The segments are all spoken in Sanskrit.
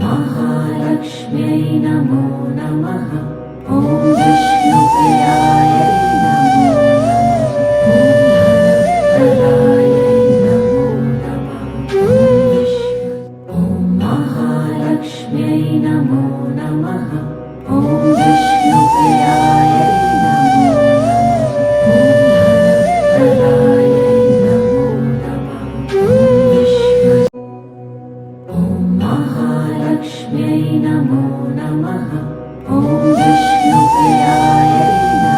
महालक्ष्म्यै नमो नमः। ॐ विष्णुप्रियायै नमो नमः। ॐ धनप्रदायै नमो नमः। ॐ महालक्ष्म्यै नमो नमः। ॐ विष्णुप्रियायै नमो नमः।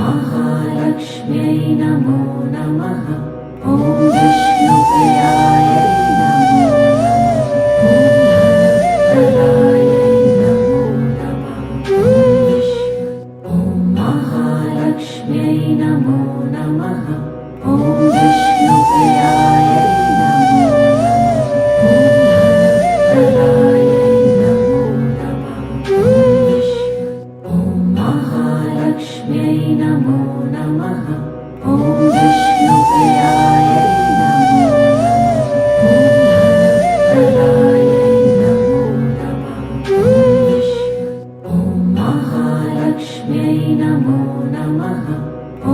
महालक्ष्म्यै नमो नमः। ॐ विष्णुप्रियायै नमो नमः। ॐ महालक्ष्म्यै नमो नमः। ॐ विष्णुप्रियायै नमो महालक्ष्म्यै नमो नमः। ॐ विष्णुप्रियायै नमो ॐ महालक्ष्म्यै नमो नमः। ॐ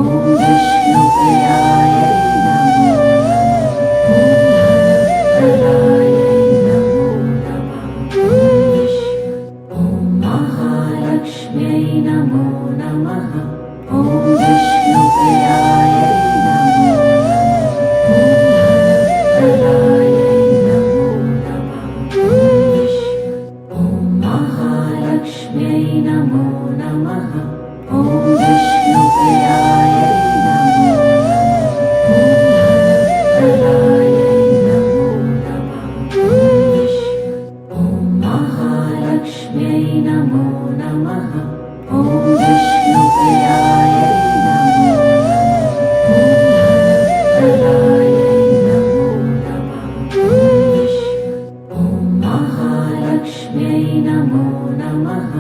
विष्णुप्रियायै नमो महालक्ष्म्यै नमो नमः। ॐ विष्णुप्रियायै नमो महालक्ष्म्यै नमो नमः। ॐ विष्णुप्रियायै नमो महालक्ष्म्यै नमो नमः। ॐ विष्णुप्रियायै नमो महालक्ष्म्यै नमो नमः।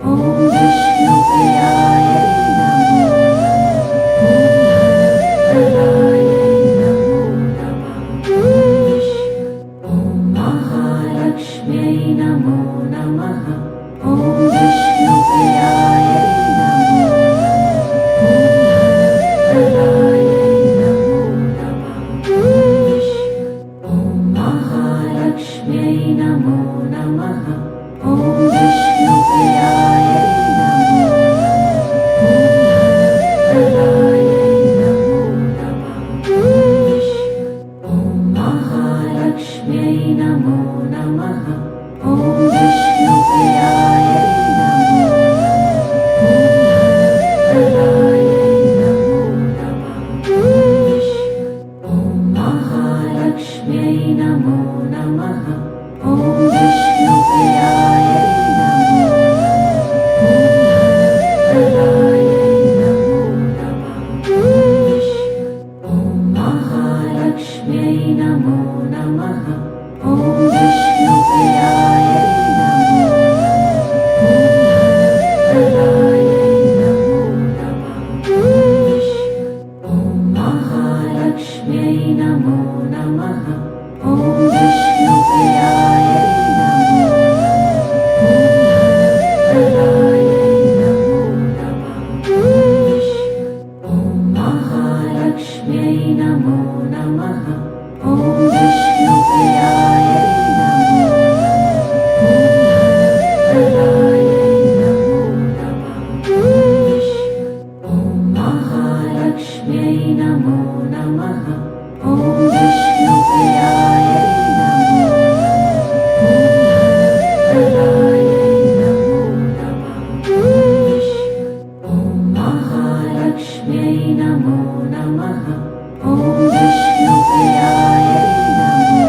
ॐ विष्णुप्रियायै नमो महालक्ष्म्यै नमो नमः। ॐ विष्णुप्रियायै नमो महालक्ष्म्यै नमो नमः। ॐ विष्णुप्रियायै नमो महालक्ष्म्यै नमो नमः। ॐ विष्णुप्रियायै नमो महालक्ष्म्यै नमो नमः। ॐ विष्णुप्रियायै नमो महालक्ष्म्यै नमो नमः। ॐ विष्णुप्रियायै नमो महालक्ष्म्यै नमो नमः। ॐ विष्णुप्रियायै नमो महालक्ष्म्यै नमो नमः। ॐ विष्णुप्रियायै नमो महालक्ष्म्यै नमो नमः। ॐ विष्णुप्रियायै नमो महालक्ष्म्यै नमो नमः। ॐ विष्णुप्रियायै नमो महालक्ष्म्यै नमो नमः। ॐ विष्णुप्रियायै नमो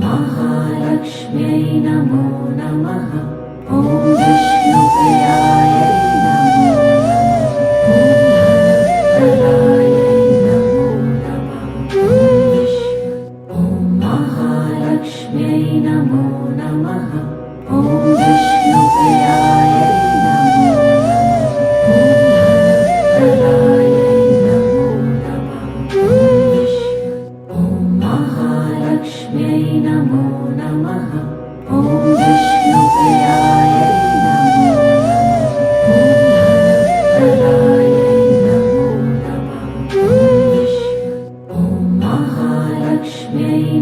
महालक्ष्म्यै नमो नमः। ॐ विष्णुप्रियायै नमो महालक्ष्म्यै नमो नमः। ॐ ॐ विष्णुप्रियायै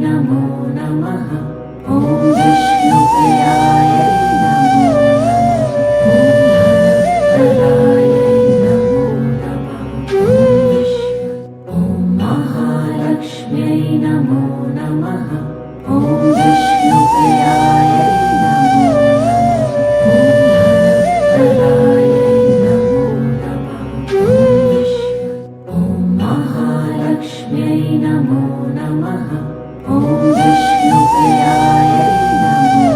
नमो नमः। ॐ विष्णुप्रियायै नमो ॐ महालक्ष्म्यै नमो नमः। ॐ विष्णुप्रियायै नमो ॐ महालक्ष्म्यै नमो नमः। ॐ विष्णुप्रियायै नमो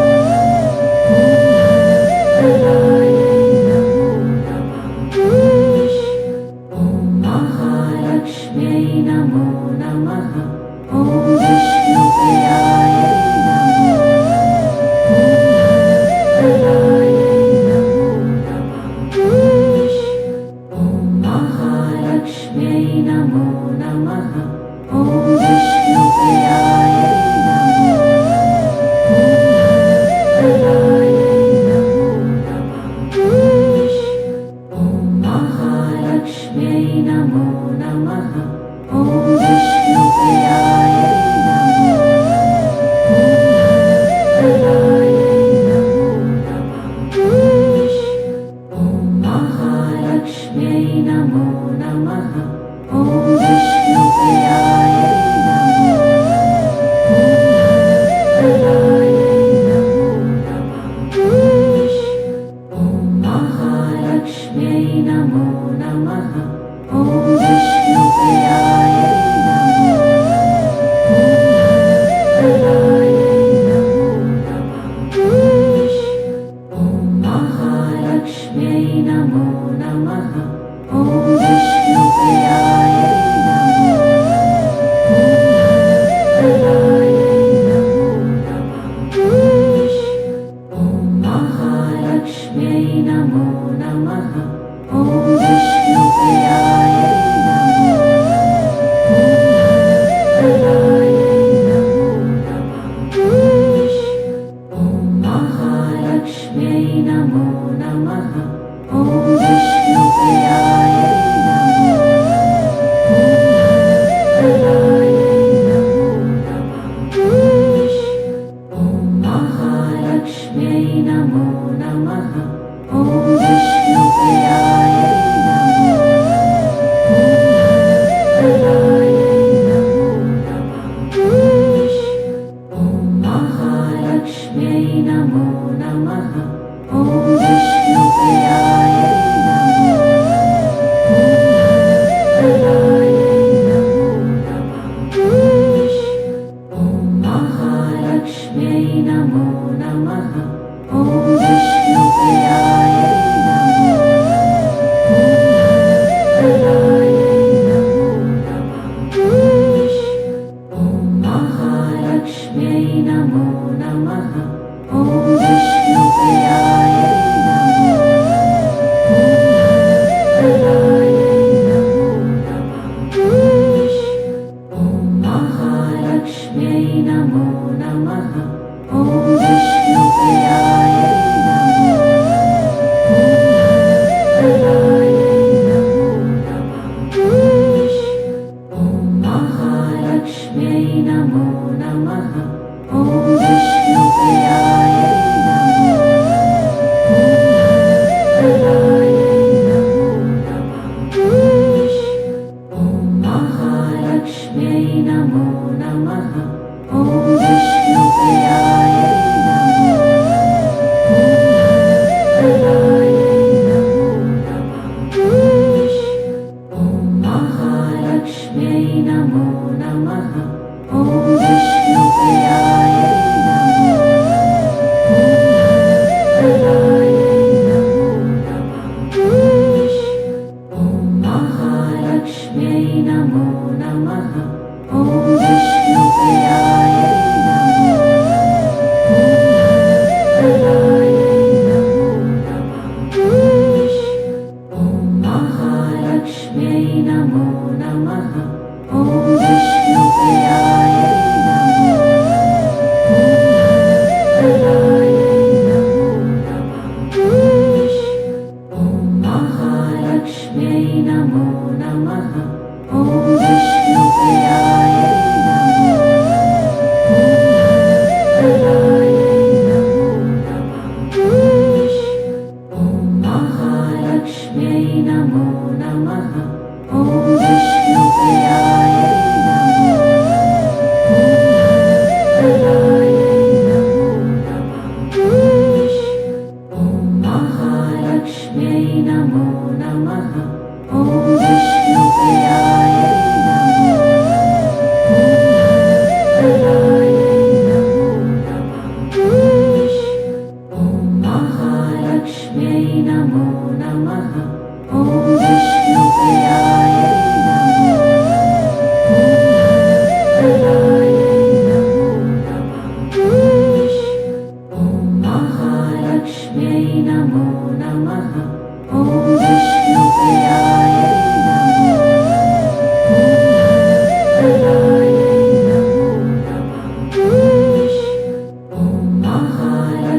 ॐ महालक्ष्म्यै नमो नमः। ॐ विष्णुप्रियायै नमो ॐ महालक्ष्म्यै नमो नमः। ॐ विष्णुप्रियायै नमो ॐ महालक्ष्म्यै नमो नमः। ॐ विष्णुप्रियायै नमो ॐ महालक्ष्म्यै नमो नमः। ॐ विष्णुप्रियायै नमो ॐ महालक्ष्म्यै नमो नमः। ॐ विष्णुप्रियायै नमो ॐ महालक्ष्म्यै नमो नमः। ॐ विष्णुप्रियायै नमो ॐ महालक्ष्म्यै नमो नमः। ॐ विष्णुप्रियायै नमो ॐ महालक्ष्म्यै नमो नमः। ॐ विष्णुप्रियायै नमो ॐ महालक्ष्म्यै नमो नमः। ॐ विष्णुप्रियायै नमो ॐ महालक्ष्म्यै नमो नमः। ॐ विष्णुप्रियायै नमो ॐ महालक्ष्म्यै नमो नमः। ॐ विष्णुप्रियायै नमो ॐ महालक्ष्म्यै नमो नमः। ॐ विष्णुप्रियायै नमो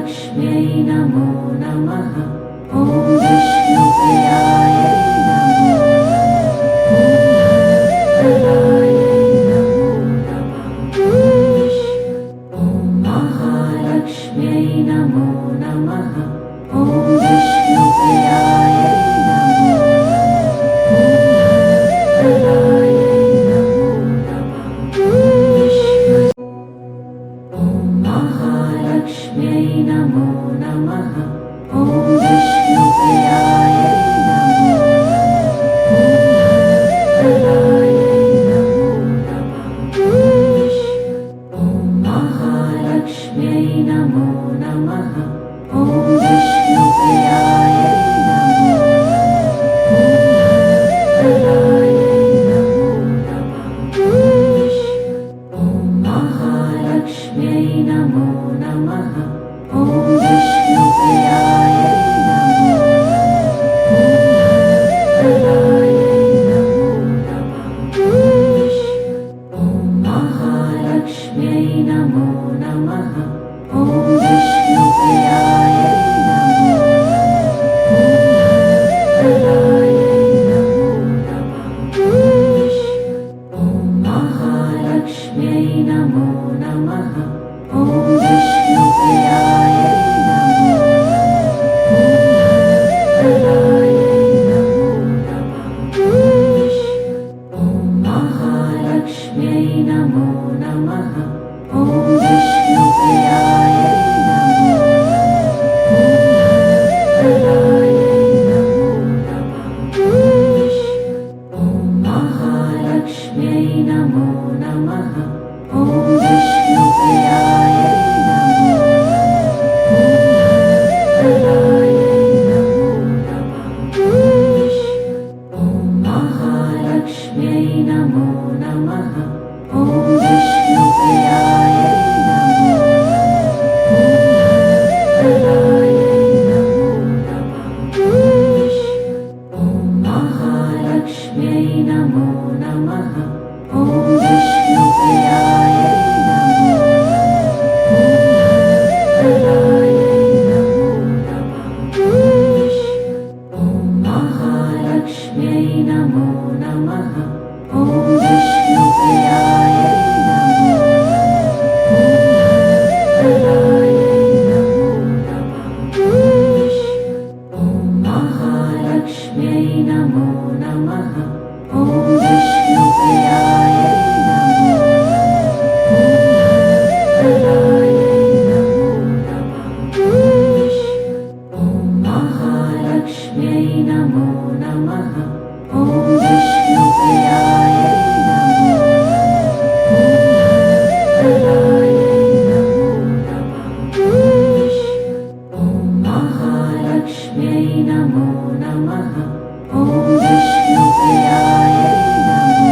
महालक्ष्म्यै नमो नमः। ॐ विष्णुप्रियायै नमो नमः। ॐ महालक्ष्म्यै नमो नमः। ॐ विष्णुप्रियायै नमो महालक्ष्म्यै नमो नमः। ॐ विष्णुप्रियायै नमो ॐ महालक्ष्म्यै नमो नमः। ॐ विष्णुप्रियायै नमो ॐ महालक्ष्म्यै नमो नमः। ॐ विष्णुप्रियायै नमो ॐ महालक्ष्म्यै नमो नमः। ॐ विष्णुप्रियायै नमो ॐ महालक्ष्म्यै नमो नमः। ॐ विष्णुप्रियायै नमो ॐ महालक्ष्म्यै नमो नमः। ॐ विष्णुप्रियायै नमो ॐ महालक्ष्म्यै नमो नमः। ॐ विष्णुप्रियायै नमो ॐ महालक्ष्म्यै नमो नमः। ॐ विष्णुप्रियायै नमो ॐ महालक्ष्म्यै नमो नमः। ॐ विष्णुप्रियायै नमो ॐ महालक्ष्म्यै नमो नमः। ॐ विष्णुप्रियायै नमो ॐ महालक्ष्म्यै नमो नमः। ॐ विष्णुप्रियायै नमो ॐ महालक्ष्म्यै नमो नमः। ॐ विष्णुप्रियायै नमो ॐ महालक्ष्म्यै नमो नमः। ॐ विष्णुप्रियायै नमो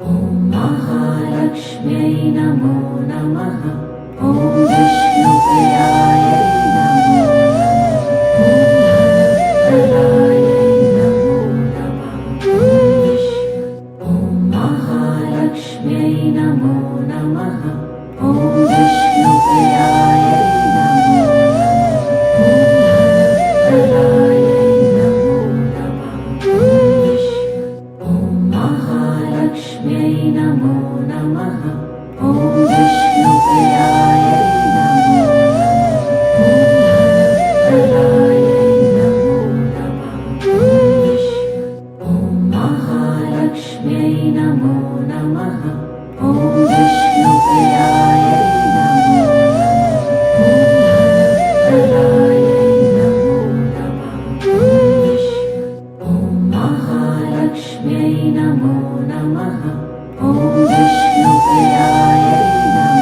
ॐ महालक्ष्म्यै नमो नमः। ॐ विष्णुप्रियायै नमो ॐ महालक्ष्म्यै नमो नमः। ॐ विष्णुप्रियायै नमो ॐ महालक्ष्म्यै नमो नमः। ॐ विष्णुप्रियायै नमो ॐ महालक्ष्म्यै नमो नमः। ॐ विष्णुप्रियायै नमो ॐ महालक्ष्म्यै नमो नमः। ॐ विष्णुप्रियायै नमो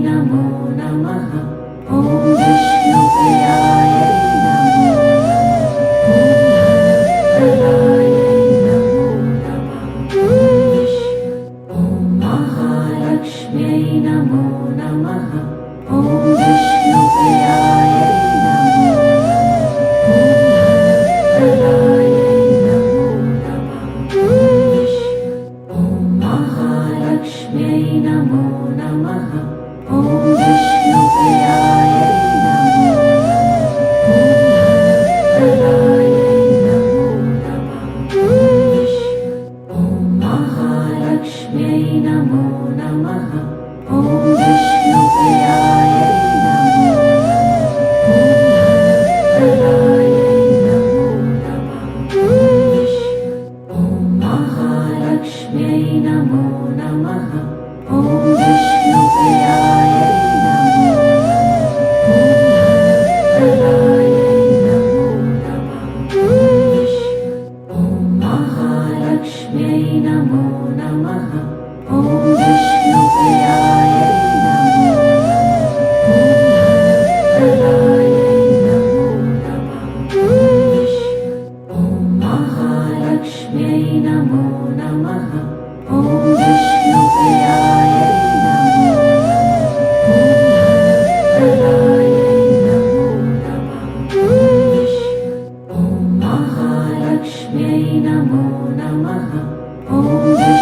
नमो नमः। ॐ विष्णुप्रियाय नमो नमः। ॐ महालक्ष्म्यै नमो नमः। ॐ विष्णुप्रियाय नमो नमः। ॐ महालक्ष्म्यै नमो नमः। ॐ विष्णुप्रियाय नमो ॐ महालक्ष्म्यै नमो नमः। ॐ विष्णुप्रियाय नमो ॐ महालक्ष्म्यै नमो नमः। ॐ विष्णुप्रियाय नमो ॐ महालक्ष्म्यै नमो नमः। ॐ विष्णुप्रियाय नमो ॐ महालक्ष्म्यै नमो नमः। ॐ विष्णुप्रियाय नमो ॐ महालक्ष्म्यै नमो नमः। ॐ